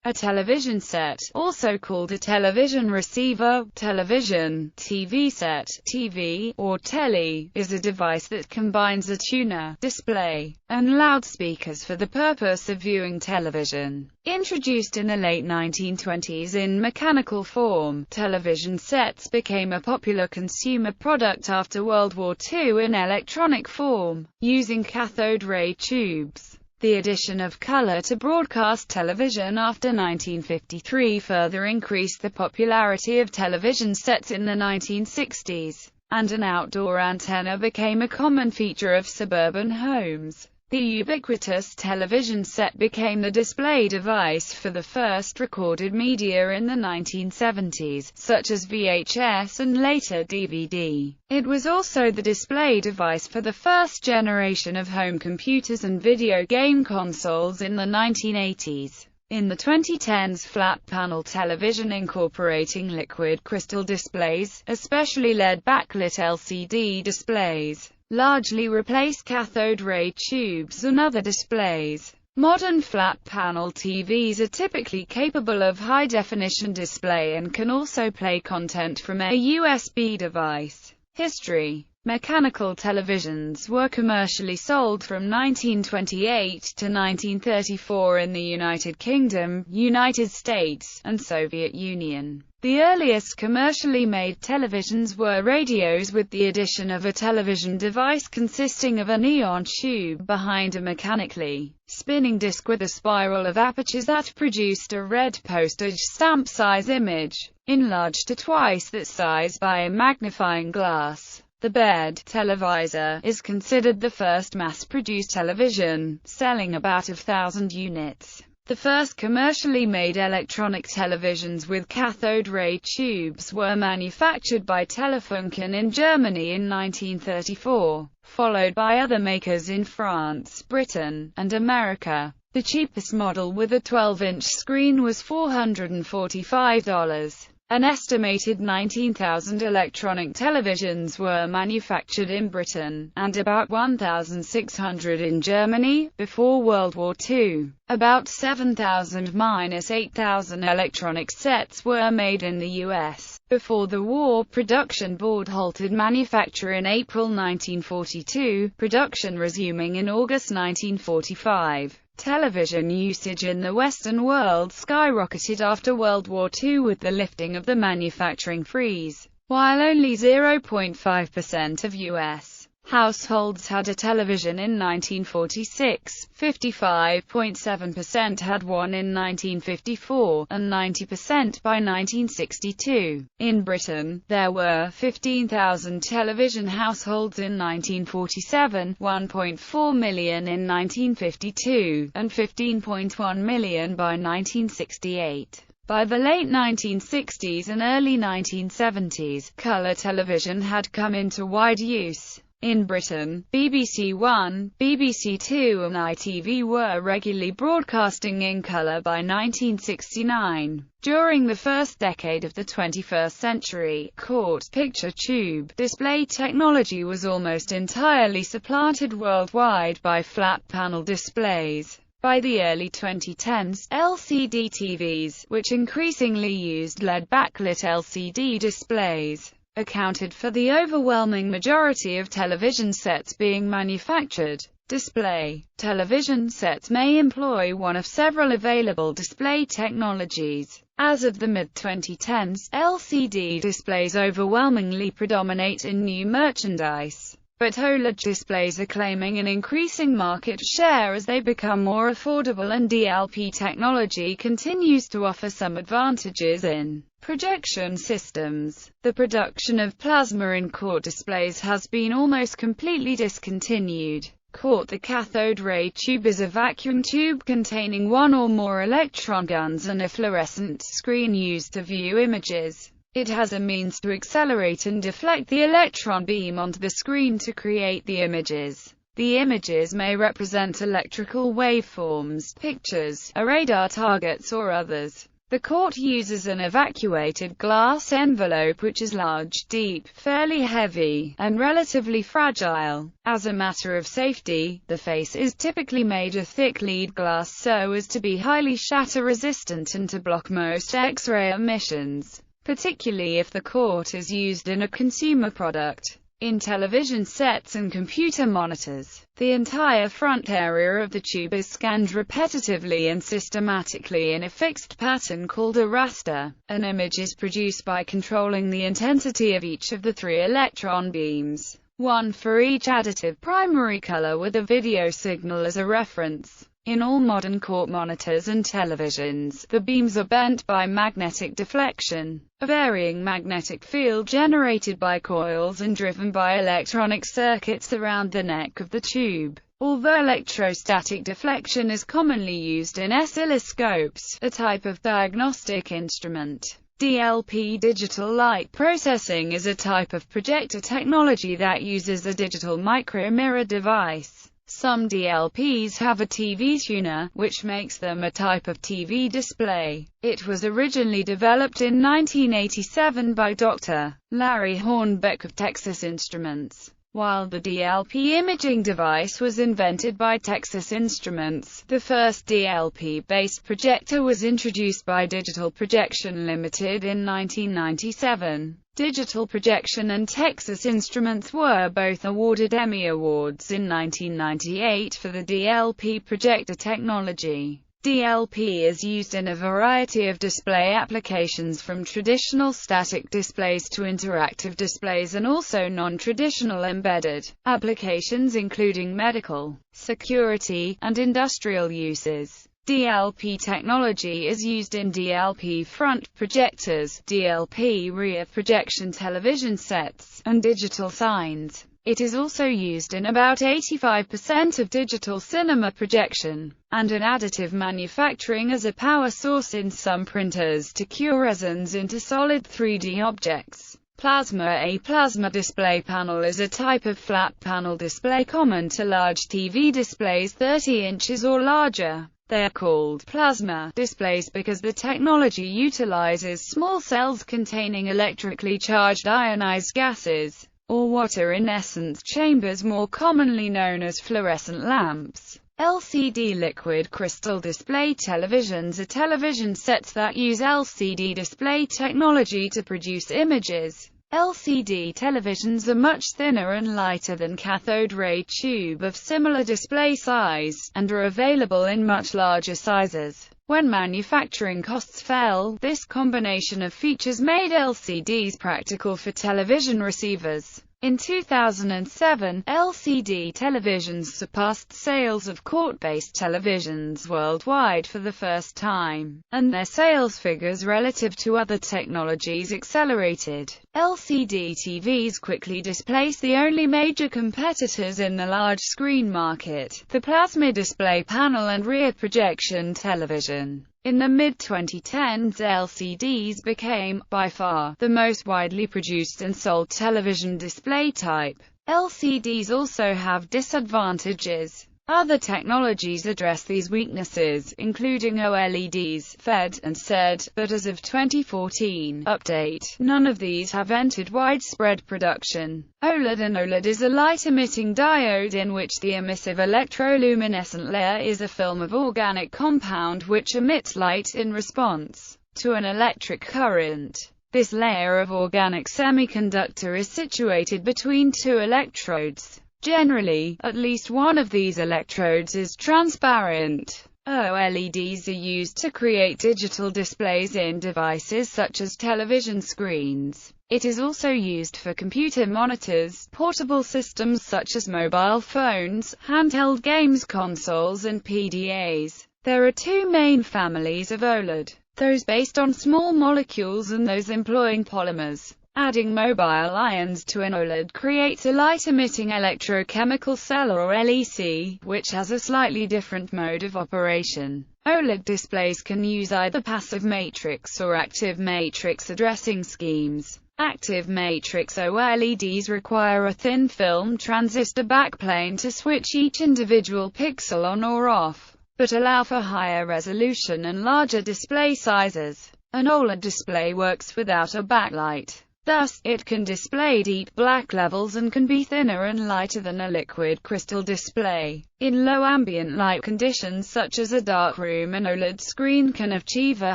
A television set, also called a television receiver, television, TV set, TV, or telly, is a device that combines a tuner, display, and loudspeakers for the purpose of viewing television. Introduced in the late 1920s in mechanical form, television sets became a popular consumer product after World War II in electronic form, using cathode ray tubes. The addition of color to broadcast television after 1953 further increased the popularity of television sets in the 1960s, and an outdoor antenna became a common feature of suburban homes. The ubiquitous television set became the display device for the first recorded media in the 1970s, such as VHS and later DVD. It was also the display device for the first generation of home computers and video game consoles in the 1980s. In the 2010s, flat-panel television incorporating liquid crystal displays, especially LED backlit LCD displays, largely replaced cathode ray tubes and other displays. Modern flat-panel TVs are typically capable of high-definition display and can also play content from a USB device. History. Mechanical televisions were commercially sold from 1928 to 1934 in the United Kingdom, United States, and Soviet Union. The earliest commercially made televisions were radios with the addition of a television device consisting of a neon tube behind a mechanically spinning disc with a spiral of apertures that produced a red postage stamp size image, enlarged to twice that size by a magnifying glass. The bed televisor is considered the first mass-produced television, selling about 1,000 units. The first commercially made electronic televisions with cathode ray tubes were manufactured by Telefunken in Germany in 1934, followed by other makers in France, Britain, and America. The cheapest model with a 12-inch screen was $445. An estimated 19,000 electronic televisions were manufactured in Britain, and about 1,600 in Germany, before World War II. About 7,000–8,000 electronic sets were made in the U.S. Before the war, Production Board halted manufacture in April 1942, production resuming in August 1945. Television usage in the Western world skyrocketed after World War II with the lifting of the manufacturing freeze. While only 0.5% of U.S. households had a television in 1946, 55.7% had one in 1954, and 90% by 1962. In Britain, there were 15,000 television households in 1947, 1.4 million in 1952, and 15.1 million by 1968. By the late 1960s and early 1970s, color television had come into wide use. In Britain, BBC One, BBC Two and ITV were regularly broadcasting in colour by 1969. During the first decade of the 21st century, CRT picture tube display technology was almost entirely supplanted worldwide by flat-panel displays. By the early 2010s, LCD TVs, which increasingly used LED backlit LCD displays, accounted for the overwhelming majority of television sets being manufactured. Display television sets may employ one of several available display technologies. As of the mid-2010s, LCD displays overwhelmingly predominate in new merchandise, but OLED displays are claiming an increasing market share as they become more affordable, and DLP technology continues to offer some advantages in projection systems. The production of plasma in CRT displays has been almost completely discontinued. CRT, the cathode ray tube, is a vacuum tube containing one or more electron guns and a fluorescent screen used to view images. It has a means to accelerate and deflect the electron beam onto the screen to create the images. The images may represent electrical waveforms, pictures, a radar targets or others. The court uses an evacuated glass envelope which is large, deep, fairly heavy, and relatively fragile. As a matter of safety, the face is typically made of thick lead glass so as to be highly shatter-resistant and to block most X-ray emissions, particularly if the court is used in a consumer product. In television sets and computer monitors, the entire front area of the tube is scanned repetitively and systematically in a fixed pattern called a raster. An image is produced by controlling the intensity of each of the 3 electron beams, one for each additive primary color with a video signal as a reference. In all modern court monitors and televisions, the beams are bent by magnetic deflection, a varying magnetic field generated by coils and driven by electronic circuits around the neck of the tube. Although electrostatic deflection is commonly used in oscilloscopes, a type of diagnostic instrument, DLP digital light processing is a type of projector technology that uses a digital micromirror device. Some DLPs have a TV tuner, which makes them a type of TV display. It was originally developed in 1987 by Dr. Larry Hornbeck of Texas Instruments. While the DLP imaging device was invented by Texas Instruments, the first DLP-based projector was introduced by Digital Projection Limited in 1997. Digital Projection and Texas Instruments were both awarded Emmy Awards in 1998 for the DLP projector technology. DLP is used in a variety of display applications from traditional static displays to interactive displays and also non-traditional embedded applications including medical, security, and industrial uses. DLP technology is used in DLP front projectors, DLP rear projection television sets, and digital signs. It is also used in about 85% of digital cinema projection, and in additive manufacturing as a power source in some printers to cure resins into solid 3D objects. Plasma. A plasma display panel is a type of flat panel display common to large TV displays 30 inches or larger. They are called plasma displays because the technology utilizes small cells containing electrically charged ionized gases, or what are in essence chambers more commonly known as fluorescent lamps. LCD liquid crystal display televisions are television sets that use LCD display technology to produce images. LCD televisions are much thinner and lighter than cathode ray tube of similar display size, and are available in much larger sizes. When manufacturing costs fell, this combination of features made LCDs practical for television receivers. In 2007, LCD televisions surpassed sales of court-based televisions worldwide for the first time, and their sales figures relative to other technologies accelerated. LCD TVs quickly displaced the only major competitors in the large screen market, the plasma display panel and rear projection television. In the mid-2010s, LCDs became, by far, the most widely produced and sold television display type. LCDs also have disadvantages. Other technologies address these weaknesses, including OLEDs, FED, and SED, but as of 2014 update, none of these have entered widespread production. OLED. An OLED is a light-emitting diode in which the emissive electroluminescent layer is a film of organic compound which emits light in response to an electric current. This layer of organic semiconductor is situated between two electrodes. Generally, at least one of these electrodes is transparent. OLEDs are used to create digital displays in devices such as television screens. It is also used for computer monitors, portable systems such as mobile phones, handheld games consoles and PDAs. There are two main families of OLED, those based on small molecules and those employing polymers. Adding mobile ions to an OLED creates a light-emitting electrochemical cell or LEC, which has a slightly different mode of operation. OLED displays can use either passive matrix or active matrix addressing schemes. Active matrix OLEDs require a thin film transistor backplane to switch each individual pixel on or off. but allow for higher resolution and larger display sizes. An OLED display works without a backlight. Thus, it can display deep black levels and can be thinner and lighter than a liquid crystal display. In low ambient light conditions such as a dark room, an OLED screen can achieve a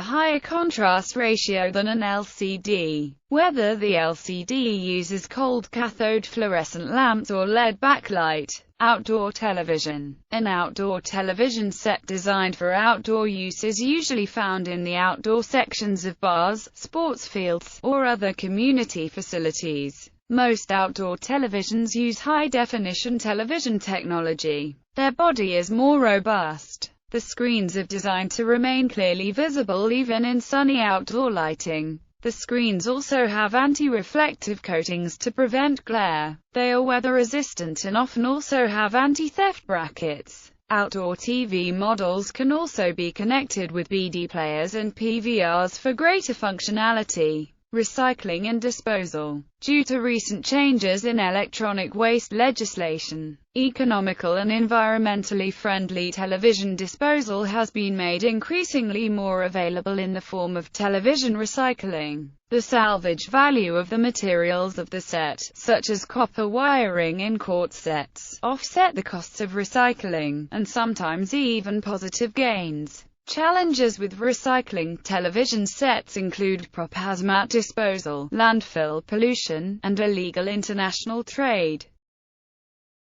higher contrast ratio than an LCD. Whether the LCD uses cold cathode fluorescent lamps or LED backlight. Outdoor television. An outdoor television set designed for outdoor use is usually found in the outdoor sections of bars, sports fields, or other community facilities. Most outdoor televisions use high-definition television technology. Their body is more robust. The screens are designed to remain clearly visible even in sunny outdoor lighting. The screens also have anti-reflective coatings to prevent glare. They are weather-resistant and often also have anti-theft brackets. Outdoor TV models can also be connected with BD players and PVRs for greater functionality. Recycling and disposal. Due to recent changes in electronic waste legislation, economical and environmentally friendly television disposal has been made increasingly more available in the form of television recycling. The salvage value of the materials of the set, such as copper wiring in quartz sets, offset the costs of recycling, and sometimes even positive gains. Challenges with recycling television sets include hazmat disposal, landfill pollution, and illegal international trade.